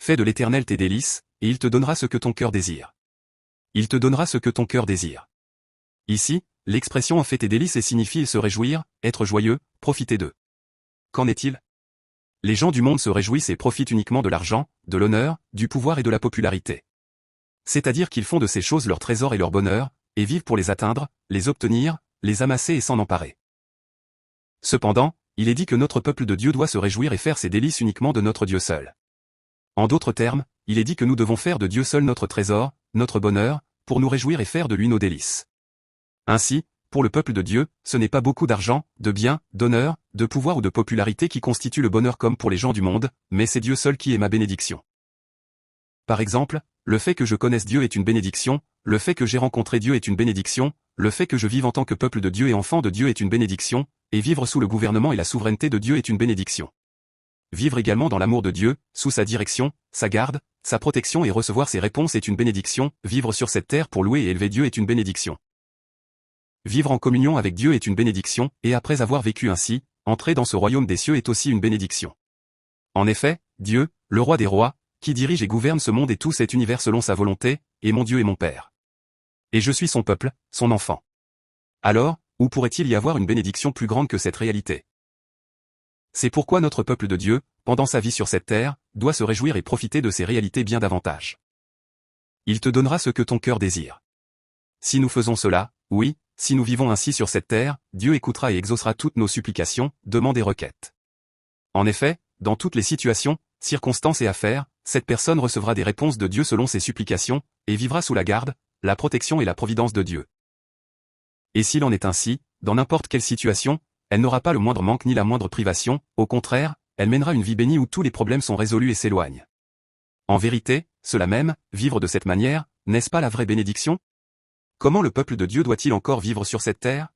Fais de l'Éternel tes délices, et il te donnera ce que ton cœur désire. Il te donnera ce que ton cœur désire. Ici, l'expression en fait tes délices et signifie se réjouir, être joyeux, profiter d'eux. Qu'en est-il? Les gens du monde se réjouissent et profitent uniquement de l'argent, de l'honneur, du pouvoir et de la popularité. C'est-à-dire qu'ils font de ces choses leur trésor et leur bonheur, et vivent pour les atteindre, les obtenir, les amasser et s'en emparer. Cependant, il est dit que notre peuple de Dieu doit se réjouir et faire ses délices uniquement de notre Dieu seul. En d'autres termes, il est dit que nous devons faire de Dieu seul notre trésor, notre bonheur, pour nous réjouir et faire de lui nos délices. Ainsi, pour le peuple de Dieu, ce n'est pas beaucoup d'argent, de biens, d'honneur, de pouvoir ou de popularité qui constitue le bonheur comme pour les gens du monde, mais c'est Dieu seul qui est ma bénédiction. Par exemple, le fait que je connaisse Dieu est une bénédiction, le fait que j'ai rencontré Dieu est une bénédiction, le fait que je vive en tant que peuple de Dieu et enfant de Dieu est une bénédiction, et vivre sous le gouvernement et la souveraineté de Dieu est une bénédiction. Vivre également dans l'amour de Dieu, sous sa direction, sa garde, sa protection et recevoir ses réponses est une bénédiction, vivre sur cette terre pour louer et élever Dieu est une bénédiction. Vivre en communion avec Dieu est une bénédiction, et après avoir vécu ainsi, entrer dans ce royaume des cieux est aussi une bénédiction. En effet, Dieu, le roi des rois, qui dirige et gouverne ce monde et tout cet univers selon sa volonté, est mon Dieu et mon Père. Et je suis son peuple, son enfant. Alors, où pourrait-il y avoir une bénédiction plus grande que cette réalité? C'est pourquoi notre peuple de Dieu, pendant sa vie sur cette terre, doit se réjouir et profiter de ces réalités bien davantage. Il te donnera ce que ton cœur désire. Si nous faisons cela, oui, si nous vivons ainsi sur cette terre, Dieu écoutera et exaucera toutes nos supplications, demandes et requêtes. En effet, dans toutes les situations, circonstances et affaires, cette personne recevra des réponses de Dieu selon ses supplications, et vivra sous la garde, la protection et la providence de Dieu. Et s'il en est ainsi, dans n'importe quelle situation, elle n'aura pas le moindre manque ni la moindre privation, au contraire, elle mènera une vie bénie où tous les problèmes sont résolus et s'éloignent. En vérité, cela même, vivre de cette manière, n'est-ce pas la vraie bénédiction? Comment le peuple de Dieu doit-il encore vivre sur cette terre?